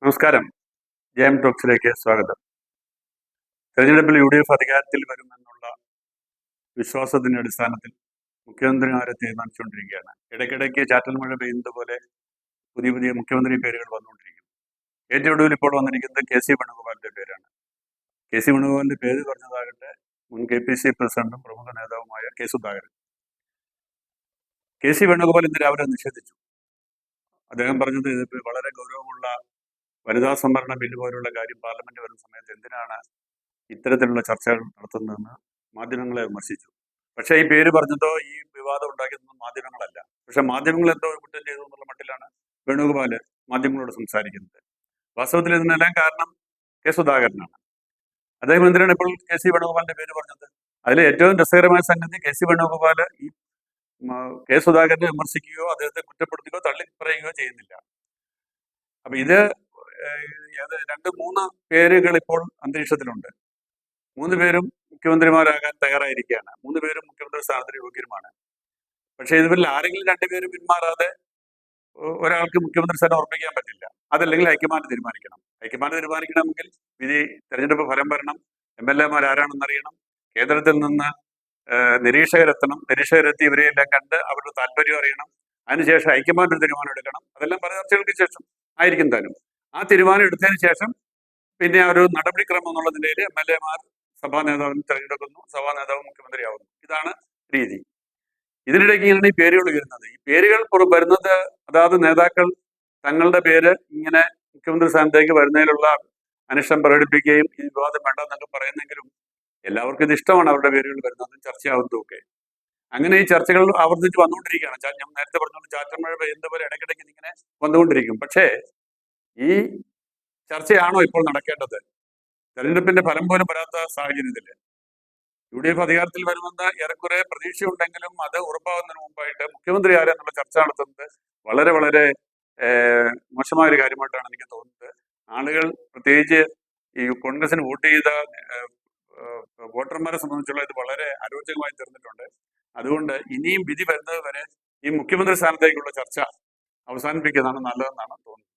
നമസ്കാരം. ജയം ടോക്സിലേക്ക് സ്വാഗതം. തെരഞ്ഞെടുപ്പിൽ UDF അധികാരത്തിൽ വരുമെന്നുള്ള വിശ്വാസത്തിന്റെ അടിസ്ഥാനത്തിൽ മുഖ്യമന്ത്രിമാരെ തീരുമാനിച്ചുകൊണ്ടിരിക്കുകയാണ്. ഇടയ്ക്കിടയ്ക്ക് ചാറ്റൽ മഴ പെയ്യുന്നത് പോലെ പുതിയ പുതിയ മുഖ്യമന്ത്രി പേരുകൾ വന്നുകൊണ്ടിരിക്കും. ഏറ്റവും ഒടുവിൽ ഇപ്പോൾ വന്നിരിക്കുന്നത് KC വേണുഗോപാലിന്റെ പേരാണ്. KC വേണുഗോപാലിന്റെ പേര് പറഞ്ഞതാകട്ടെ മുൻ KPC പ്രസിഡന്റും പ്രമുഖ നേതാവുമായ K. സുധാകരൻ. KC വേണുഗോപാൽ ഇന്ന് രാവിലെ നിഷേധിച്ചു. അദ്ദേഹം പറഞ്ഞത് ഇത് വളരെ ഗൗരവമുള്ള വനിതാ സംവരണ ബില്ല് പോലുള്ള കാര്യം പാർലമെന്റ് വരുന്ന സമയത്ത് എന്തിനാണ് ഇത്തരത്തിലുള്ള ചർച്ചകൾ നടത്തുന്നതെന്ന് മാധ്യമങ്ങളെ വിമർശിച്ചു. പക്ഷേ ഈ പേര് പറഞ്ഞതോ ഈ വിവാദം ഉണ്ടാക്കിയതൊന്നും മാധ്യമങ്ങളല്ല. പക്ഷെ മാധ്യമങ്ങൾ എന്തോ കുറ്റം ചെയ്തു എന്നുള്ള മട്ടിലാണ് വേണുഗോപാല് മാധ്യമങ്ങളോട് സംസാരിക്കുന്നത്. വാസ്തവത്തിൽ ഇതിനെല്ലാം കാരണം K. സുധാകരനാണ്. അദ്ദേഹം എന്തിനാണ് ഇപ്പോൾ KC വേണുഗോപാലിന്റെ പേര് പറഞ്ഞത്? അതിൽ ഏറ്റവും രസകരമായ സംഗതി KC വേണുഗോപാല് ഈ K. സുധാകരനെ വിമർശിക്കുകയോ അദ്ദേഹത്തെ കുറ്റപ്പെടുത്തുകയോ തള്ളി പറയുകയോ ചെയ്യുന്നില്ല. അപ്പൊ ഇത് 2-3 പേരുകൾ ഇപ്പോൾ അന്തരീക്ഷത്തിലുണ്ട്. 3 പേരും മുഖ്യമന്ത്രിമാരാകാൻ തയ്യാറായിരിക്കുകയാണ്. 3 പേരും മുഖ്യമന്ത്രി സ്ഥാനത്തിന് യോഗ്യരുമാണ്. പക്ഷേ ഇവരിൽ ആരെങ്കിലും 2 പേരും പിന്മാറാതെ ഒരാൾക്ക് മുഖ്യമന്ത്രി സ്ഥാനം ഉറപ്പിക്കാൻ പറ്റില്ല. അതല്ലെങ്കിൽ ഹൈക്കമാൻഡ് തീരുമാനിക്കണം. ഹൈക്കമാൻഡ് തീരുമാനിക്കണമെങ്കിൽ തെരഞ്ഞെടുപ്പ് ഫലം വരണം, MLA മാർ ആരാണെന്നറിയണം, കേന്ദ്രത്തിൽ നിന്ന് നിരീക്ഷകരെത്തണം, നിരീക്ഷകരെത്തി ഇവരെയെല്ലാം കണ്ട് അവരുടെ താല്പര്യം അറിയണം, അതിനുശേഷം ഹൈക്കമാൻഡ് ഒരു തീരുമാനം എടുക്കണം. അതെല്ലാം പല ചർച്ചകൾക്ക് ശേഷം ആയിരിക്കും താനും. ആ തീരുമാനം എടുത്തതിന് ശേഷം പിന്നെ ഒരു നടപടിക്രമം എന്നുള്ള നിലയിൽ MLA മാർ സഭാ നേതാവിനെ തെരഞ്ഞെടുക്കുന്നു, സഭാ നേതാവ് മുഖ്യമന്ത്രിയാവുന്നു. ഇതാണ് രീതി. ഇതിനിടയ്ക്ക് ഇങ്ങനെ ഈ പേരുകൾ വരുന്നത്, ഈ പേരുകൾ വരുന്നത് അതാത് നേതാക്കൾ തങ്ങളുടെ പേര് ഇങ്ങനെ മുഖ്യമന്ത്രി സ്ഥാനത്തേക്ക് വരുന്നതിലുള്ള അനിഷ്ടം പ്രകടിപ്പിക്കുകയും ഈ വിവാദം വേണ്ടെന്നൊക്കെ പറയുന്നെങ്കിലും എല്ലാവർക്കും ഇത് ഇഷ്ടമാണ് അവരുടെ പേരുകൾ വരുന്നതും ചർച്ചയാവുന്നതും ഒക്കെ. അങ്ങനെ ഈ ചർച്ചകൾ ആവർത്തിച്ച് വന്നുകൊണ്ടിരിക്കുകയാണ്. ഞാൻ നേരത്തെ പറഞ്ഞുകൊണ്ട് ചാറ്റൽ മഴ പെയ്യുന്ന പോലെ ഇടയ്ക്കിടയ്ക്ക് ഇങ്ങനെ വന്നുകൊണ്ടിരിക്കും. പക്ഷേ ഈ ചർച്ചയാണോ ഇപ്പോൾ നടക്കേണ്ടത്? തെരഞ്ഞെടുപ്പിന്റെ ഫലം പോലും വരാത്ത സാഹചര്യത്തിൽ UDF അധികാരത്തിൽ വരുമെന്ന് ഏറെക്കുറെ പ്രതീക്ഷയുണ്ടെങ്കിലും അത് ഉറപ്പാകുന്നതിന് മുമ്പായിട്ട് മുഖ്യമന്ത്രി ആരെന്നുള്ള ചർച്ച നടത്തുന്നത് വളരെ വളരെ മോശമായ ഒരു കാര്യമായിട്ടാണ് എനിക്ക് തോന്നുന്നത്. ആളുകൾ പ്രത്യേകിച്ച് ഈ കോൺഗ്രസിന് വോട്ട് ചെയ്ത വോട്ടർമാരെ സംബന്ധിച്ചുള്ള ഇത് വളരെ അരോചകമായി തീർന്നിട്ടുണ്ട്. അതുകൊണ്ട് ഇനിയും വിധി വരുന്നത് വരെ ഈ മുഖ്യമന്ത്രി സ്ഥാനത്തേക്കുള്ള ചർച്ച അവസാനിപ്പിക്കുന്നതാണ് നല്ലതെന്നാണ് തോന്നുന്നത്.